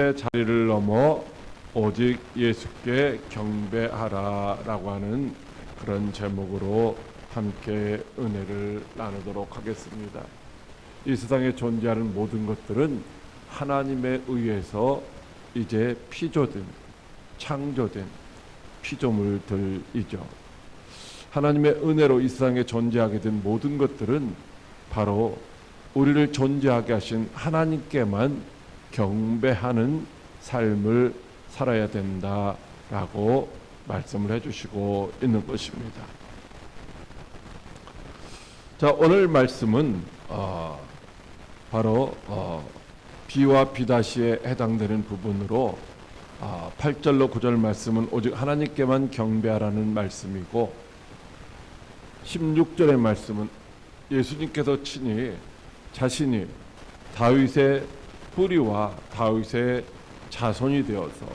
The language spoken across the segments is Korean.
자리를 넘어 오직 예수께 경배하라라고 하는 그런 제목으로 함께 은혜를 나누도록 하겠습니다. 이 세상에 존재하는 모든 것들은 하나님에 의해서 이제 피조된, 창조된 피조물들이죠. 하나님의 은혜로 이 세상에 존재하게 된 모든 것들은 바로 우리를 존재하게 하신 하나님께만 경배하는 삶을 살아야 된다라고 말씀을 해주시고 있는 것입니다. 자, 오늘 말씀은 바로 비와 비다시에 해당되는 부분으로 8절로 9절 말씀은 오직 하나님께만 경배하라는 말씀이고 16절의 말씀은 예수님께서 친히 자신이 다윗의 뿌리와 다윗의 자손이 되어서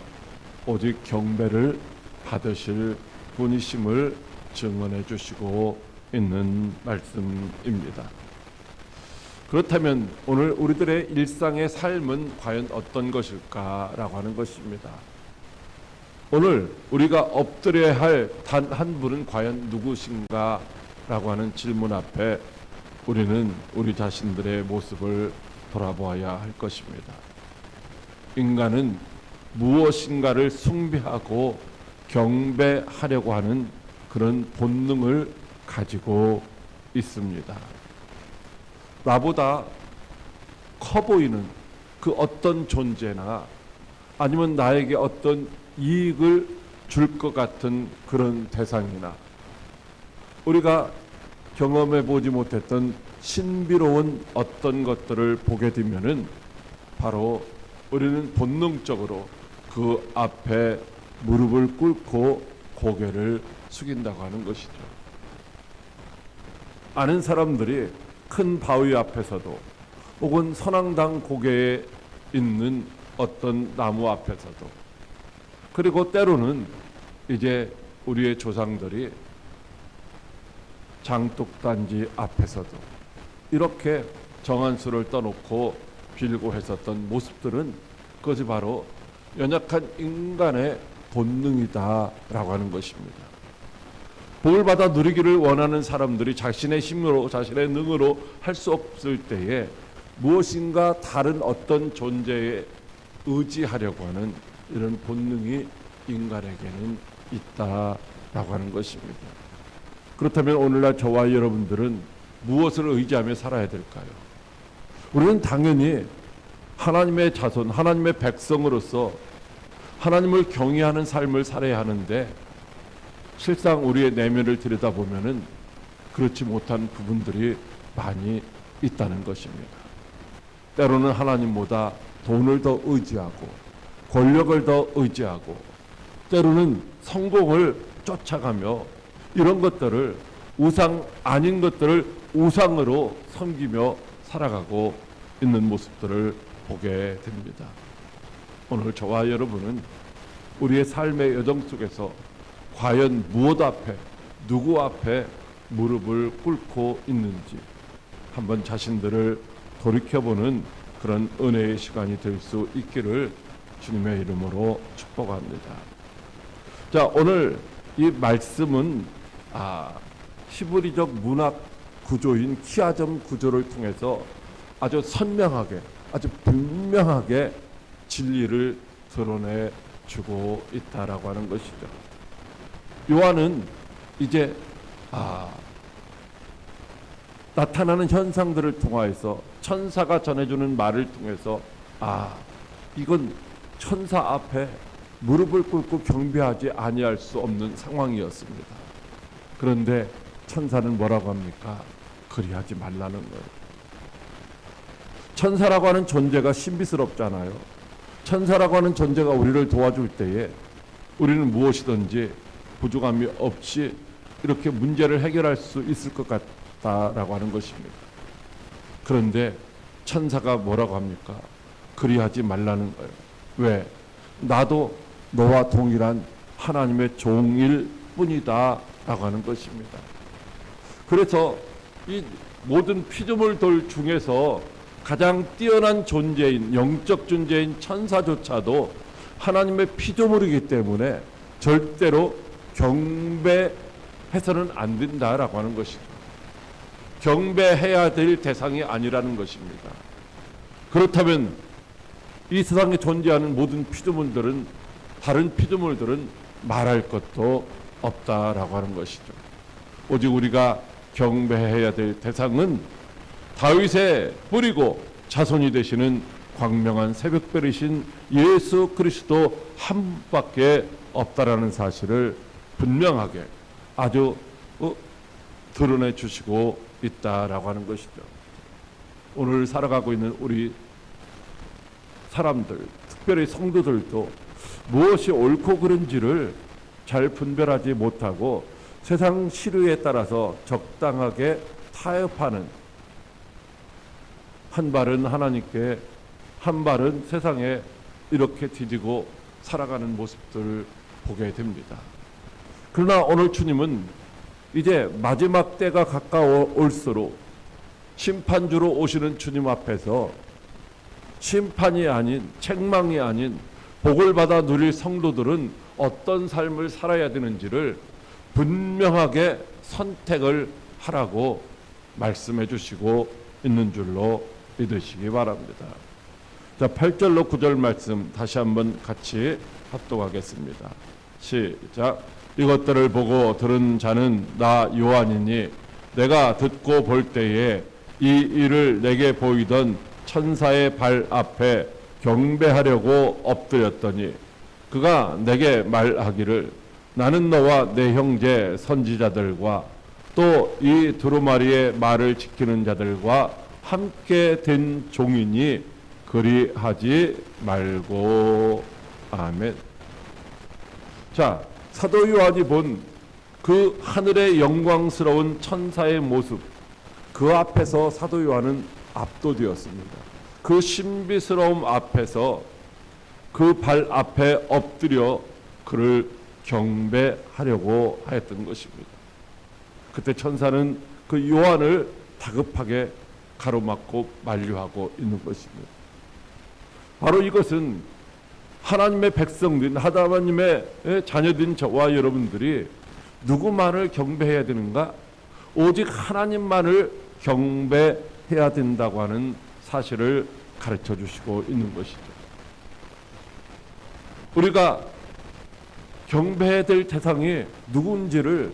오직 경배를 받으실 분이심을 증언해 주시고 있는 말씀입니다. 그렇다면 오늘 우리들의 일상의 삶은 과연 어떤 것일까라고 하는 것입니다. 오늘 우리가 엎드려야 할 단 한 분은 과연 누구신가라고 하는 질문 앞에 우리는 우리 자신들의 모습을 돌아보아야 할 것입니다. 인간은 무엇인가를 숭배하고 경배하려고 하는 그런 본능을 가지고 있습니다. 나보다 커 보이는 그 어떤 존재나 아니면 나에게 어떤 이익을 줄 것 같은 그런 대상이나 우리가 경험해 보지 못했던 신비로운 어떤 것들을 보게 되면은 바로 우리는 본능적으로 그 앞에 무릎을 꿇고 고개를 숙인다고 하는 것이죠. 아는 사람들이 큰 바위 앞에서도 혹은 선앙당 고개에 있는 어떤 나무 앞에서도 그리고 때로는 이제 우리의 조상들이 장독단지 앞에서도 이렇게 정한수를 떠놓고 빌고 했었던 모습들은 그것이 바로 연약한 인간의 본능이다라고 하는 것입니다. 복을 받아 누리기를 원하는 사람들이 자신의 힘으로 자신의 능으로 할 수 없을 때에 무엇인가 다른 어떤 존재에 의지하려고 하는 이런 본능이 인간에게는 있다라고 하는 것입니다. 그렇다면 오늘날 저와 여러분들은 무엇을 의지하며 살아야 될까요? 우리는 당연히 하나님의 자손, 하나님의 백성으로서 하나님을 경외하는 삶을 살아야 하는데 실상 우리의 내면을 들여다보면은 그렇지 못한 부분들이 많이 있다는 것입니다. 때로는 하나님보다 돈을 더 의지하고 권력을 더 의지하고 때로는 성공을 쫓아가며 이런 것들을 우상 아닌 것들을 우상으로 섬기며 살아가고 있는 모습들을 보게 됩니다. 오늘 저와 여러분은 우리의 삶의 여정 속에서 과연 무엇 앞에 누구 앞에 무릎을 꿇고 있는지 한번 자신들을 돌이켜보는 그런 은혜의 시간이 될 수 있기를 주님의 이름으로 축복합니다. 자, 오늘 이 말씀은 히브리적 문학 구조인 키아점 구조를 통해서 아주 선명하게 아주 분명하게 진리를 드러내 주고 있다라고 하는 것이죠. 요한은 이제 나타나는 현상들을 통하여서 천사가 전해주는 말을 통해서 이건 천사 앞에 무릎을 꿇고 경배하지 아니할 수 없는 상황이었습니다. 그런데 천사는 뭐라고 합니까? 그리하지 말라는 거예요. 천사라고 하는 존재가 신비스럽잖아요. 천사라고 하는 존재가 우리를 도와줄 때에 우리는 무엇이든지 부족함이 없이 이렇게 문제를 해결할 수 있을 것 같다라고 하는 것입니다. 그런데 천사가 뭐라고 합니까? 그리하지 말라는 거예요. 왜? 나도 너와 동일한 하나님의 종일 뿐이다 라고 하는 것입니다. 그래서 이 모든 피조물들 중에서 가장 뛰어난 존재인 영적 존재인 천사조차도 하나님의 피조물이기 때문에 절대로 경배해서는 안 된다라고 하는 것이죠. 경배해야 될 대상이 아니라는 것입니다. 그렇다면 이 세상에 존재하는 모든 피조물들은, 다른 피조물들은 말할 것도 없다라고 하는 것이죠. 오직 우리가 경배해야 될 대상은 다윗의 뿌리고 자손이 되시는 광명한 새벽별이신 예수 그리스도 한 분밖에 없다라는 사실을 분명하게 아주 드러내 주시고 있다라고 하는 것이죠. 오늘 살아가고 있는 우리 사람들, 특별히 성도들도 무엇이 옳고 그른지를 잘 분별하지 못하고 세상 시류에 따라서 적당하게 타협하는, 한 발은 하나님께 한 발은 세상에 이렇게 뒤지고 살아가는 모습들을 보게 됩니다. 그러나 오늘 주님은 이제 마지막 때가 가까워 올수록 심판주로 오시는 주님 앞에서 심판이 아닌, 책망이 아닌 복을 받아 누릴 성도들은 어떤 삶을 살아야 되는지를 분명하게 선택을 하라고 말씀해 주시고 있는 줄로 믿으시기 바랍니다. 자, 8절로 9절 말씀 다시 한번 같이 합독하겠습니다. 시작. 이것들을 보고 들은 자는 나 요한이니 내가 듣고 볼 때에 이 일을 내게 보이던 천사의 발 앞에 경배하려고 엎드렸더니 그가 내게 말하기를 나는 너와 내 형제 선지자들과 또 이 두루마리의 말을 지키는 자들과 함께 된 종이니 그리하지 말고. 아멘. 자, 사도 요한이 본 그 하늘의 영광스러운 천사의 모습, 그 앞에서 사도 요한은 압도되었습니다. 그 신비스러움 앞에서 그 발 앞에 엎드려 그를 경배하려고 하였던 것입니다. 그때 천사는 그 요한을 다급하게 가로막고 만류하고 있는 것입니다. 바로 이것은 하나님의 백성들, 하나님의 자녀된 저와 여러분들이 누구만을 경배해야 되는가? 오직 하나님만을 경배해야 된다고 하는 사실을 가르쳐 주시고 있는 것이죠. 우리가 경배해야 될 대상이 누군지를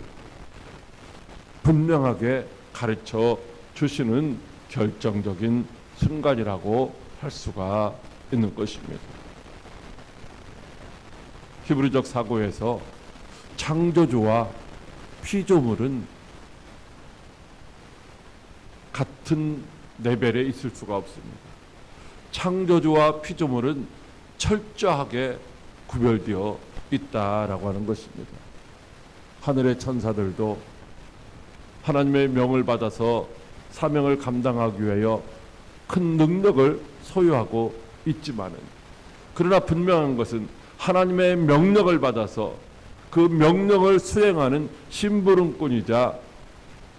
분명하게 가르쳐 주시는 결정적인 순간이라고 할 수가 있는 것입니다. 히브리적 사고에서 창조주와 피조물은 같은 레벨에 있을 수가 없습니다. 창조주와 피조물은 철저하게 구별되어 있다라고 하는 것입니다. 하늘의 천사들도 하나님의 명을 받아서 사명을 감당하기 위하여 큰 능력을 소유하고 있지만은, 그러나 분명한 것은 하나님의 명령을 받아서 그 명령을 수행하는 심부름꾼이자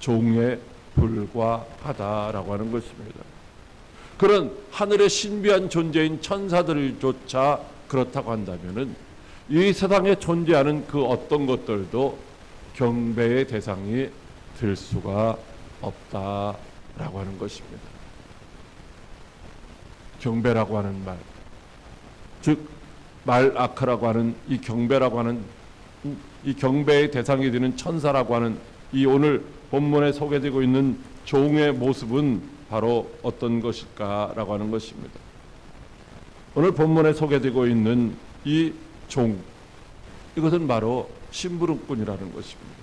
종에 불과하다라고 하는 것입니다. 그런 하늘의 신비한 존재인 천사들조차 그렇다고 한다면은 이 세상에 존재하는 그 어떤 것들도 경배의 대상이 될 수가 없다라고 하는 것입니다. 경배라고 하는 말, 즉 말아카라고 하는 이 경배라고 하는 이 경배의 대상이 되는 천사라고 하는 이 오늘 본문에 소개되고 있는 종의 모습은 바로 어떤 것일까라고 하는 것입니다. 오늘 본문에 소개되고 있는 이 종, 이것은 바로 심부름꾼이라는 것입니다.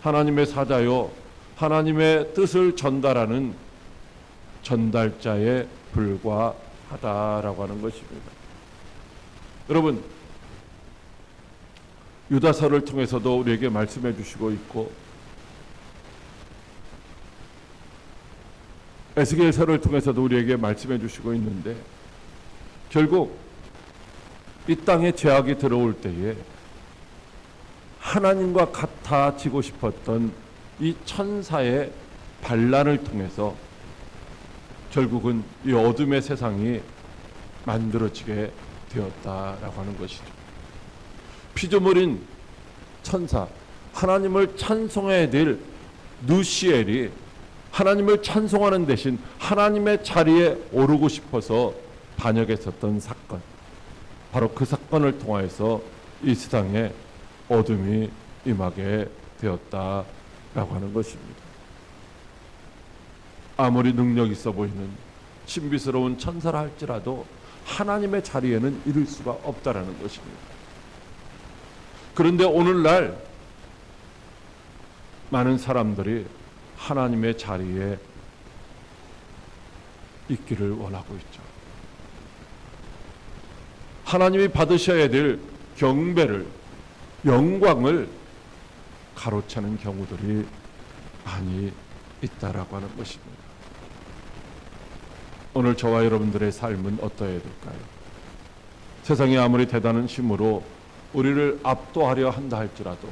하나님의 사자요, 하나님의 뜻을 전달하는 전달자에 불과하다라고 하는 것입니다. 여러분, 유다서를 통해서도 우리에게 말씀해 주시고 있고, 에스겔서를 통해서도 우리에게 말씀해 주시고 있는데, 결국 이 땅에 죄악이 들어올 때에 하나님과 같아지고 싶었던 이 천사의 반란을 통해서 결국은 이 어둠의 세상이 만들어지게 되었다라고 하는 것이죠. 피조물인 천사, 하나님을 찬송해야 될 누시엘이 하나님을 찬송하는 대신 하나님의 자리에 오르고 싶어서 반역했었던 사건, 바로 그 사건을 통하여서 이 세상에 어둠이 임하게 되었다라고 하는 것입니다. 아무리 능력 있어 보이는 신비스러운 천사라 할지라도 하나님의 자리에는 이를 수가 없다라는 것입니다. 그런데 오늘날 많은 사람들이 하나님의 자리에 있기를 원하고 있죠. 하나님이 받으셔야 될 경배를, 영광을 가로채는 경우들이 많이 있다라고 하는 것입니다. 오늘 저와 여러분들의 삶은 어떠해야 될까요? 세상이 아무리 대단한 힘으로 우리를 압도하려 한다 할지라도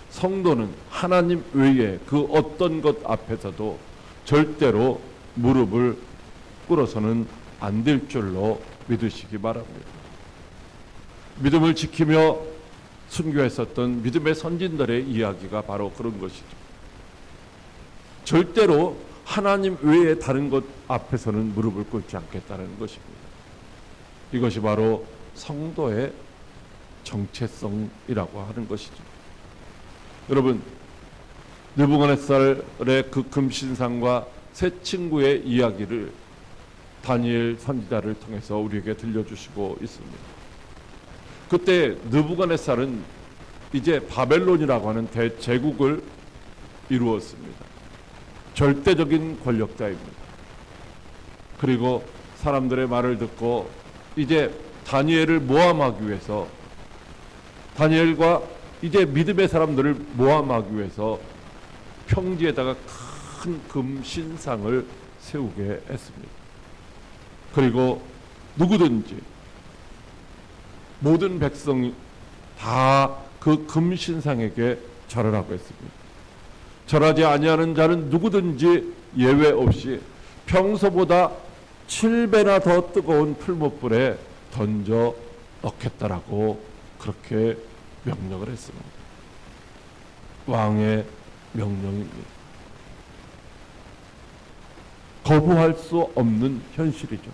성도는 하나님 외에 그 어떤 것 앞에서도 절대로 무릎을 꿇어서는 안 될 줄로 믿으시기 바랍니다. 믿음을 지키며 순교했었던 믿음의 선진들의 이야기가 바로 그런 것이죠. 절대로 하나님 외에 다른 것 앞에서는 무릎을 꿇지 않겠다는 것입니다. 이것이 바로 성도의 정체성이라고 하는 것이죠. 여러분, 느부갓네살의 그 금신상과 세 친구의 이야기를 다니엘 선지자를 통해서 우리에게 들려주시고 있습니다. 그때 느부갓네살은 이제 바벨론이라고 하는 대제국을 이루었습니다. 절대적인 권력자입니다. 그리고 사람들의 말을 듣고 이제 다니엘을 모함하기 위해서, 다니엘과 이제 믿음의 사람들을 모함하기 위해서 평지에다가 큰 금신상을 세우게 했습니다. 그리고 누구든지 모든 백성이 다 그 금신상에게 절하라고 했습니다. 절하지 아니하는 자는 누구든지 예외 없이 평소보다 7배나 더 뜨거운 풀무불에 던져 넣겠다라고 그렇게 명령을 했습니다. 왕의 명령입니다. 거부할 수 없는 현실이죠.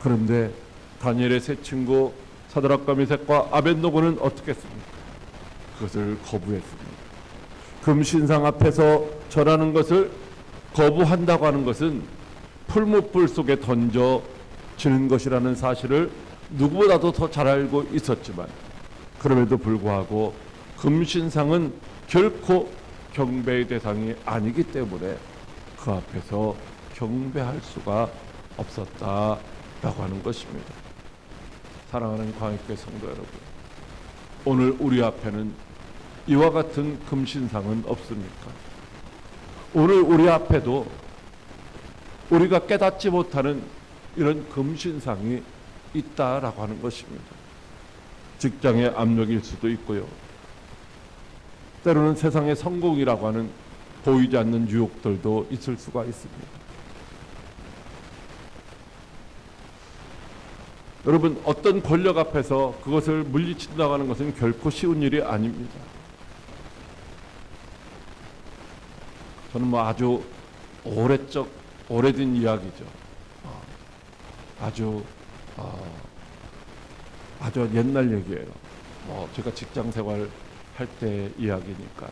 그런데 다니엘의 세 친구 사드락과 메삭과 아벳노고는 어떻게 했습니까? 그것을 거부했습니다. 금신상 앞에서 절하는 것을 거부한다고 하는 것은 풀무불 속에 던져지는 것이라는 사실을 누구보다도 더 잘 알고 있었지만, 그럼에도 불구하고 금신상은 결코 경배의 대상이 아니기 때문에 그 앞에서 경배할 수가 없었다라고 하는 것입니다. 사랑하는 광역교회 성도 여러분, 오늘 우리 앞에는 이와 같은 금신상은 없습니까? 오늘 우리 앞에도 우리가 깨닫지 못하는 이런 금신상이 있다라고 하는 것입니다. 직장의 압력일 수도 있고요. 때로는 세상의 성공이라고 하는 보이지 않는 유혹들도 있을 수가 있습니다. 여러분, 어떤 권력 앞에서 그것을 물리친다고 하는 것은 결코 쉬운 일이 아닙니다. 저는 뭐 아주 오래된 이야기죠. 아주 옛날 얘기예요. 제가 직장 생활 할 때 이야기니까.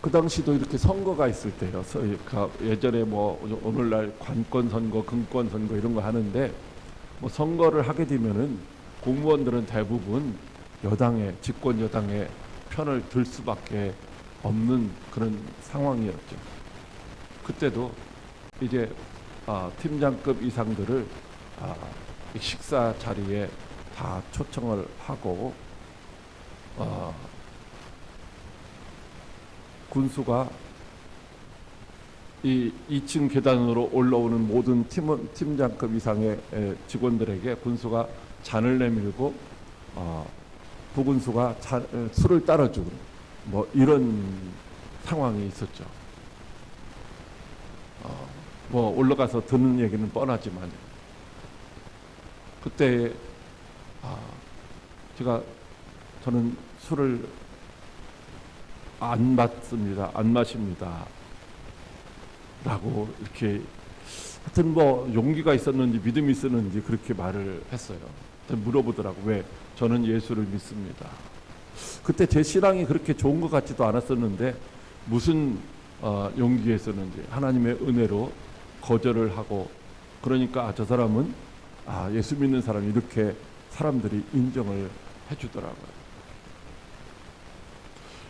그 당시도 이렇게 선거가 있을 때요. 예전에 오늘날 관권 선거, 금권 선거 이런 거 하는데, 선거를 하게 되면은 공무원들은 대부분 집권 여당의 편을 들 수밖에 없는 그런 상황이었죠. 그때도 이제 팀장급 이상들을 식사 자리에 다 초청을 하고 군수가 이 2층 계단으로 올라오는 모든 팀장급 이상의 직원들에게 군수가 잔을 내밀고 부군수가 술을 따라주고 이런 상황이 있었죠. 뭐 올라가서 듣는 얘기는 뻔하지만 그때 저는 술을 안 마십니다. 라고 이렇게 하여튼 뭐 용기가 있었는지 믿음이 있었는지 그렇게 말을 했어요. 물어보더라고. 왜? 저는 예수를 믿습니다. 그때 제 신앙이 그렇게 좋은 것 같지도 않았었는데 무슨 용기가 있었는지 하나님의 은혜로 거절을 하고, 그러니까 저 사람은 예수 믿는 사람이 이렇게 사람들이 인정을 해주더라고요.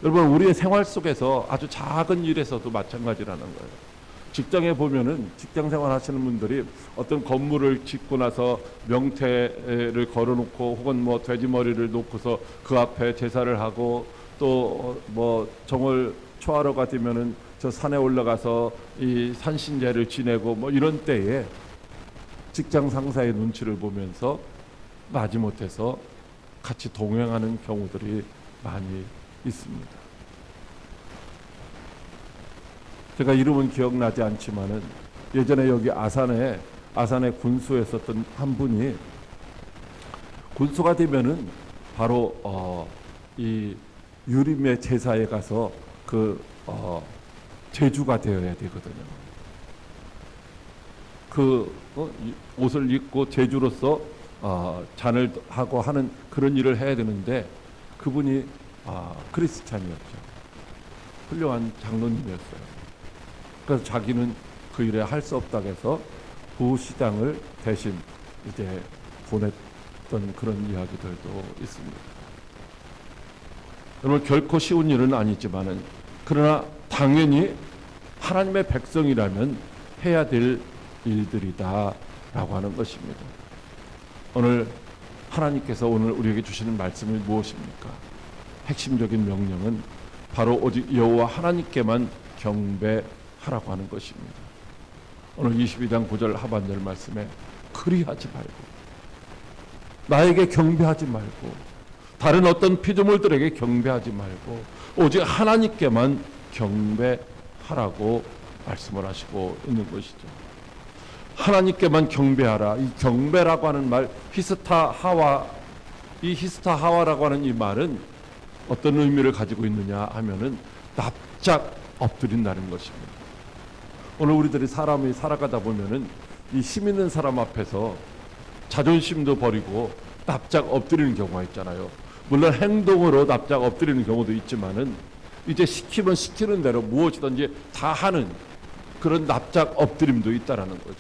여러분, 우리의 생활 속에서 아주 작은 일에서도 마찬가지라는 거예요. 직장에 보면은 직장 생활 하시는 분들이 어떤 건물을 짓고 나서 명태를 걸어놓고 혹은 뭐 돼지 머리를 놓고서 그 앞에 제사를 하고, 또 뭐 정월 초하루가 되면은 저 산에 올라가서 이 산신제를 지내고 뭐 이런 때에 직장 상사의 눈치를 보면서 마지못해서 같이 동행하는 경우들이 많이 있습니다. 제가 이름은 기억나지 않지만은 예전에 여기 아산에 군수에 있었던 한 분이 군수가 되면은 바로 이 유림의 제사에 가서 제주가 되어야 되거든요. 옷을 입고 제주로서 잔을 하고 하는 그런 일을 해야 되는데, 그분이 크리스찬이었죠. 훌륭한 장로님이었어요. 그래서 자기는 그 일에 할 수 없다고 해서 부시장을 대신 이제 보냈던 그런 이야기들도 있습니다. 여러분, 결코 쉬운 일은 아니지만은, 그러나 당연히 하나님의 백성이라면 해야 될 일들이다라고 하는 것입니다. 오늘 하나님께서 오늘 우리에게 주시는 말씀이 무엇입니까? 핵심적인 명령은 바로 오직 여호와 하나님께만 경배하라고 하는 것입니다. 오늘 22장 9절 하반절 말씀에 그리하지 말고, 나에게 경배하지 말고, 다른 어떤 피조물들에게 경배하지 말고 오직 하나님께만 경배하라고 말씀을 하시고 있는 것이죠. 하나님께만 경배하라. 이 경배라고 하는 말, 히스타하와라고 하는 이 말은 어떤 의미를 가지고 있느냐 하면은 납작 엎드린다는 것입니다. 오늘 우리들이 사람이 살아가다 보면은 이 힘 있는 사람 앞에서 자존심도 버리고 납작 엎드리는 경우가 있잖아요. 물론 행동으로 납작 엎드리는 경우도 있지만은 이제 시키면 시키는 대로 무엇이든지 다 하는 그런 납작 엎드림도 있다라는 거지.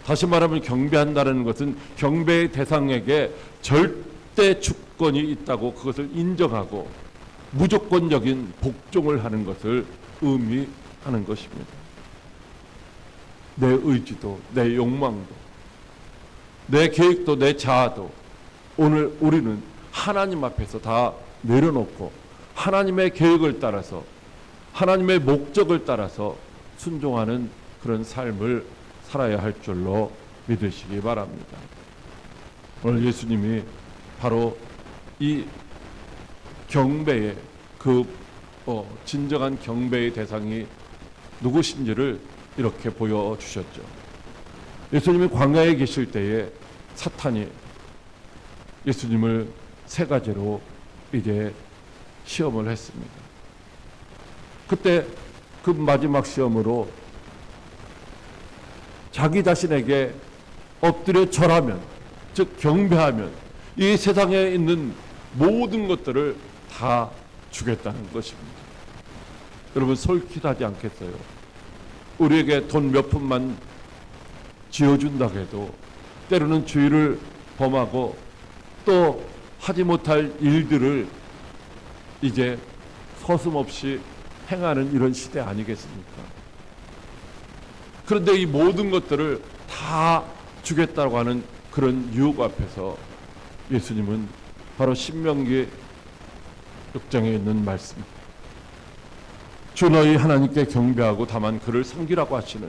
다시 말하면 경배한다는 것은 경배의 대상에게 절대 주권이 있다고 그것을 인정하고 무조건적인 복종을 하는 것을 의미하는 것입니다. 내 의지도, 내 욕망도, 내 계획도, 내 자아도 오늘 우리는 하나님 앞에서 다 내려놓고 하나님의 계획을 따라서, 하나님의 목적을 따라서 순종하는 그런 삶을 살아야 할 줄로 믿으시기 바랍니다. 오늘 예수님이 바로 이 경배의 진정한 경배의 대상이 누구신지를 이렇게 보여주셨죠. 예수님이 광야에 계실 때에 사탄이 예수님을 세 가지로 이제 시험을 했습니다. 그때 그 마지막 시험으로 자기 자신에게 엎드려 절하면, 즉 경배하면 이 세상에 있는 모든 것들을 다 주겠다는 것입니다. 여러분, 솔깃하지 않겠어요? 우리에게 돈 몇 푼만 쥐어준다고 해도 때로는 죄를 범하고 또 하지 못할 일들을 이제 서슴없이 행하는 이런 시대 아니겠습니까? 그런데 이 모든 것들을 다 주겠다고 하는 그런 유혹 앞에서 예수님은 바로 신명기 6장에 있는 말씀, 주 너희 하나님께 경배하고 다만 그를 섬기라고 하시는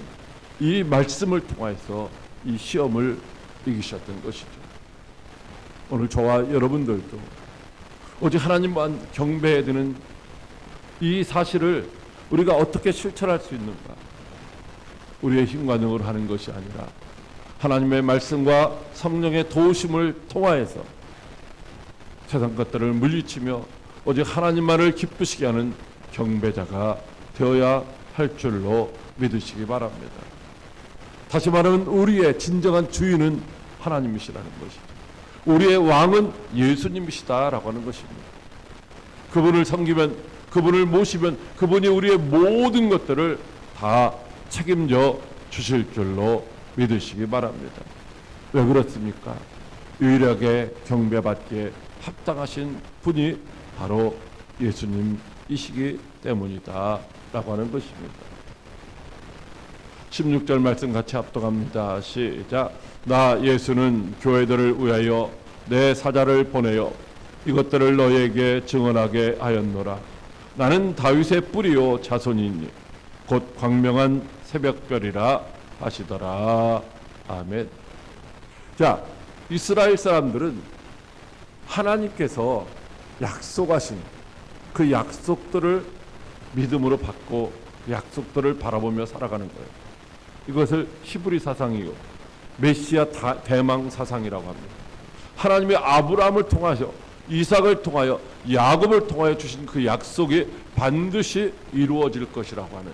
이 말씀을 통해서 이 시험을 이기셨던 것이죠. 오늘 저와 여러분들도 오직 하나님만 경배해야 되는 이 사실을 우리가 어떻게 실천할 수 있는가? 우리의 힘과 능으로 하는 것이 아니라 하나님의 말씀과 성령의 도우심을 통하여서 세상 것들을 물리치며 오직 하나님만을 기쁘시게 하는 경배자가 되어야 할 줄로 믿으시기 바랍니다. 다시 말하면 우리의 진정한 주인은 하나님이시라는 것이죠. 우리의 왕은 예수님이시다라고 하는 것입니다. 그분을 섬기면, 그분을 모시면 그분이 우리의 모든 것들을 다 책임져 주실 줄로 믿으시기 바랍니다. 왜 그렇습니까? 유일하게 경배받기에 합당하신 분이 바로 예수님이시기 때문이다 라고 하는 것입니다. 16절 말씀 같이 합독합니다. 시작. 나 예수는 교회들을 위하여 내 사자를 보내어 이것들을 너에게 증언하게 하였노라. 나는 다윗의 뿌리요 자손이니 곧 광명한 새벽별이라 하시더라. 아멘. 자, 이스라엘 사람들은 하나님께서 약속하신 그 약속들을 믿음으로 받고 약속들을 바라보며 살아가는 거예요. 이것을 히브리 사상이요 메시아 대망 사상이라고 합니다. 하나님의 아브라함을 통하여 이삭을 통하여 야곱을 통하여 주신 그 약속이 반드시 이루어질 것이라고 하는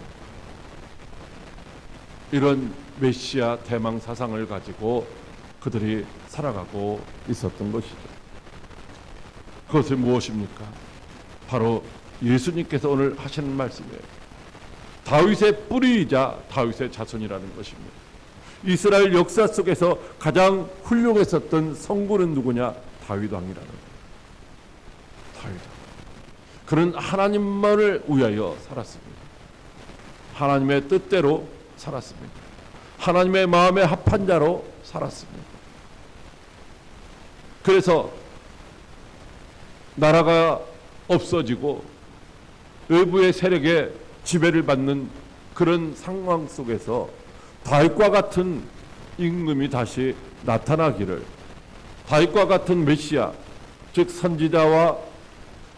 이런 메시아 대망 사상을 가지고 그들이 살아가고 있었던 것이죠. 그것은 무엇입니까? 바로 예수님께서 오늘 하시는 말씀이에요. 다윗의 뿌리이자 다윗의 자손이라는 것입니다. 이스라엘 역사 속에서 가장 훌륭했었던 성군은 누구냐? 다윗 왕이라는 거예요. 다윗 왕. 그는 하나님만을 위하여 살았습니다. 하나님의 뜻대로 살았습니다. 하나님의 마음에 합한 자로 살았습니다. 그래서 나라가 없어지고 외부의 세력에 지배를 받는 그런 상황 속에서 다윗과 같은 임금이 다시 나타나기를, 다윗과 같은 메시아, 즉 선지자와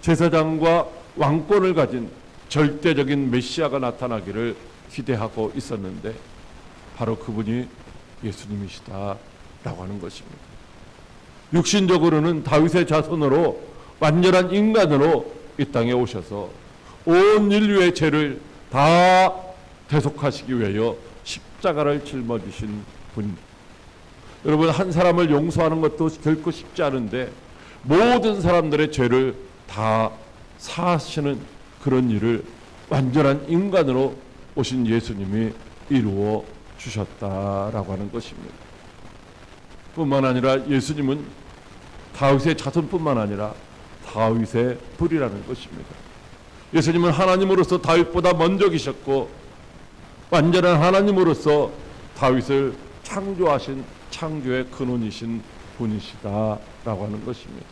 제사장과 왕권을 가진 절대적인 메시아가 나타나기를 기대하고 있었는데 바로 그분이 예수님이시다라고 하는 것입니다. 육신적으로는 다윗의 자손으로 완전한 인간으로 이 땅에 오셔서 온 인류의 죄를 다 대속하시기 위하여 십자가를 짊어지신 분. 여러분, 한 사람을 용서하는 것도 결코 쉽지 않은데 모든 사람들의 죄를 다 사하시는 그런 일을 완전한 인간으로 오신 예수님이 이루어 주셨다라고 하는 것입니다. 뿐만 아니라 예수님은 다윗의 자손뿐만 아니라 다윗의 뿌리라는 것입니다. 예수님은 하나님으로서 다윗보다 먼저 계셨고 완전한 하나님으로서 다윗을 창조하신 창조의 근원이신 분이시다라고 하는 것입니다.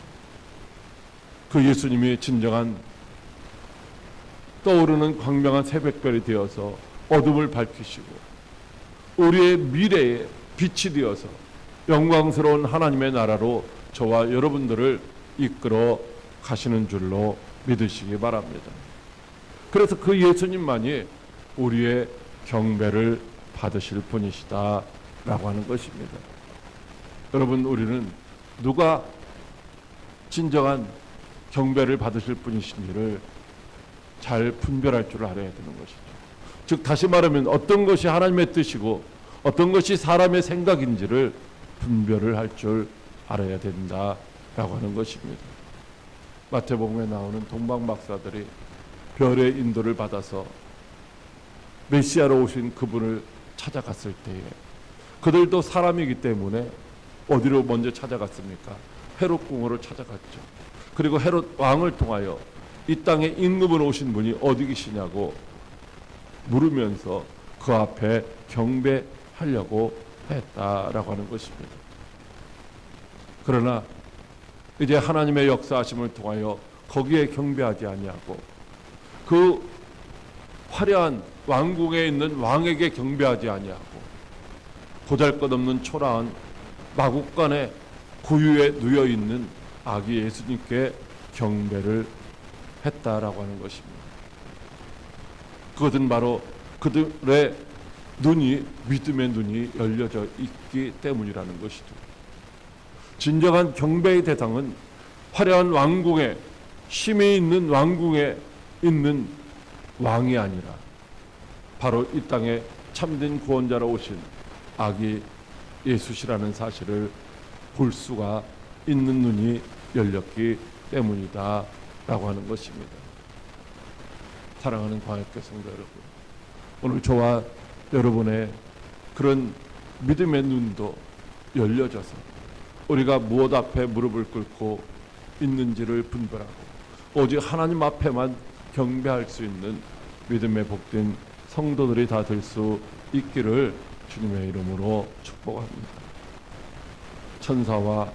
그 예수님이 진정한 떠오르는 광명한 새벽별이 되어서 어둠을 밝히시고 우리의 미래에 빛이 되어서 영광스러운 하나님의 나라로 저와 여러분들을 이끌어 가시는 줄로 믿으시기 바랍니다. 그래서 그 예수님만이 우리의 경배를 받으실 분이시다라고 하는 것입니다. 여러분, 우리는 누가 진정한 경배를 받으실 분이신지를 잘 분별할 줄 알아야 되는 것이죠. 즉 다시 말하면 어떤 것이 하나님의 뜻이고 어떤 것이 사람의 생각인지를 분별을 할 줄 알아야 된다라고 하는 것입니다. 마태복음에 나오는 동방 박사들이 별의 인도를 받아서 메시아로 오신 그분을 찾아갔을 때에 그들도 사람이기 때문에 어디로 먼저 찾아갔습니까? 헤롯 궁으로 찾아갔죠. 그리고 헤롯 왕을 통하여 이 땅에 임금으로 오신 분이 어디 계시냐고 물으면서 그 앞에 경배하려고 했다라고 하는 것입니다. 그러나 이제 하나님의 역사하심을 통하여 거기에 경배하지 아니하고 그 화려한 왕궁에 있는 왕에게 경배하지 아니하고 보잘것없는 초라한 마국간의 구유에 누여있는 아기 예수님께 경배를 했다라고 하는 것입니다. 그것은 바로 그들의 눈이, 믿음의 눈이 열려져 있기 때문이라는 것이죠. 진정한 경배의 대상은 화려한 왕궁에, 힘이 있는 왕궁에 있는 왕이 아니라 바로 이 땅에 참된 구원자로 오신 아기 예수시라는 사실을 볼 수가 있는 눈이 열렸기 때문이다 라고 하는 것입니다. 사랑하는 광역교 성도 여러분, 오늘 저와 여러분의 그런 믿음의 눈도 열려져서 우리가 무엇 앞에 무릎을 꿇고 있는지를 분별하고 오직 하나님 앞에만 경배할 수 있는 믿음의 복된 성도들이 다 될 수 있기를 주님의 이름으로 축복합니다. 천사와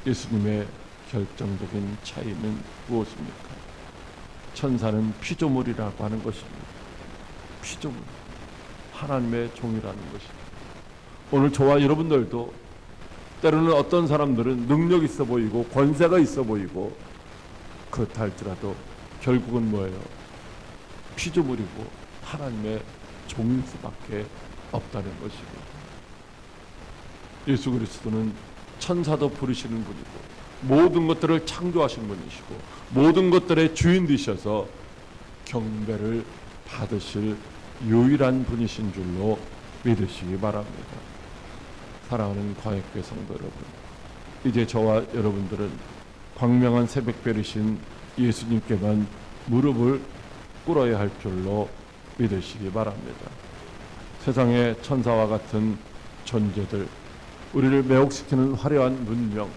예수님의 결정적인 차이는 무엇입니까? 천사는 피조물이라고 하는 것입니다. 피조물, 하나님의 종이라는 것입니다. 오늘 저와 여러분들도 때로는 어떤 사람들은 능력 있어 보이고 권세가 있어 보이고 그렇다 할지라도 결국은 뭐예요? 피조물이고 하나님의 종일 수밖에 없다는 것입니다. 예수 그리스도는 천사도 부르시는 분이고 모든 것들을 창조하신 분이시고 모든 것들의 주인 되셔서 경배를 받으실 유일한 분이신 줄로 믿으시기 바랍니다. 사랑하는 광역교회 성도 여러분, 이제 저와 여러분들은 광명한 새벽별이신 예수님께만 무릎을 꿇어야 할 줄로 믿으시기 바랍니다. 세상의 천사와 같은 존재들, 우리를 매혹시키는 화려한 문명,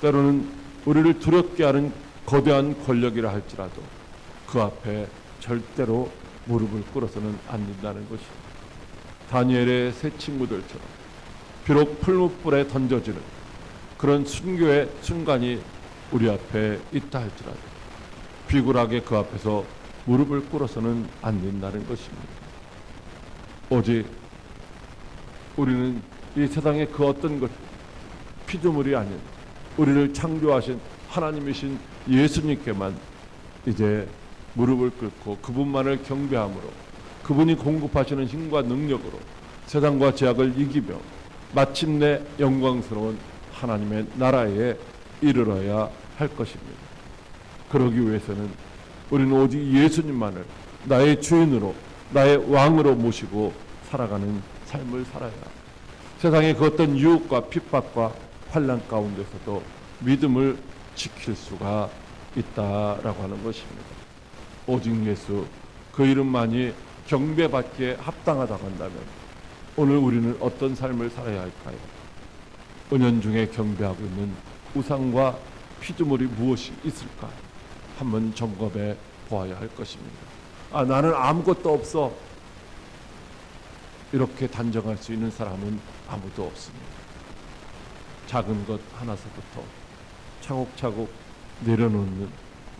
때로는 우리를 두렵게 하는 거대한 권력이라 할지라도 그 앞에 절대로 무릎을 꿇어서는 안 된다는 것입니다. 다니엘의 세 친구들처럼 비록 풀무불에 던져지는 그런 순교의 순간이 우리 앞에 있다 할지라도 비굴하게 그 앞에서 무릎을 꿇어서는 안 된다는 것입니다. 오직 우리는 이 세상의 그 어떤 것, 피조물이 아닌 우리를 창조하신 하나님이신 예수님께만 이제 무릎을 꿇고 그분만을 경배함으로 그분이 공급하시는 힘과 능력으로 세상과 죄악을 이기며 마침내 영광스러운 하나님의 나라에 이르러야 할 것입니다. 그러기 위해서는 우리는 오직 예수님만을 나의 주인으로 나의 왕으로 모시고 살아가는 삶을 살아야 세상의 그 어떤 유혹과 핍박과 환난 가운데서도 믿음을 지킬 수가 있다라고 하는 것입니다. 오직 예수 그 이름만이 경배받기에 합당하다고 한다면 오늘 우리는 어떤 삶을 살아야 할까요? 은연중에 경배하고 있는 우상과 피조물이 무엇이 있을까? 한번 점검해 보아야 할 것입니다. 나는 아무것도 없어. 이렇게 단정할 수 있는 사람은 아무도 없습니다. 작은 것 하나서부터 차곡차곡 내려놓는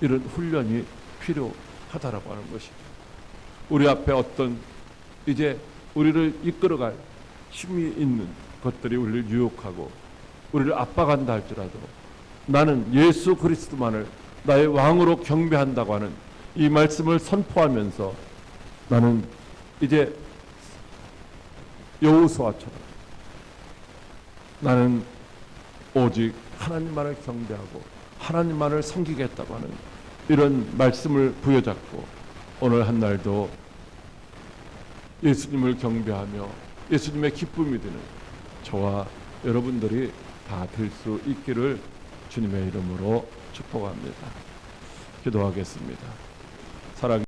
이런 훈련이 필요하다라고 하는 것입니다. 우리 앞에 어떤 이제 우리를 이끌어갈 힘이 있는 것들이 우리를 유혹하고 우리를 압박한다 할지라도 나는 예수 그리스도만을 나의 왕으로 경배한다고 하는 이 말씀을 선포하면서 나는 이제 여호수아처럼 나는 오직 하나님만을 경배하고 하나님만을 섬기겠다고 하는 이런 말씀을 부여잡고 오늘 한 날도 예수님을 경배하며 예수님의 기쁨이 드는 저와 여러분들이 다 될 수 있기를 주님의 이름으로 축복합니다. 기도하겠습니다. 사랑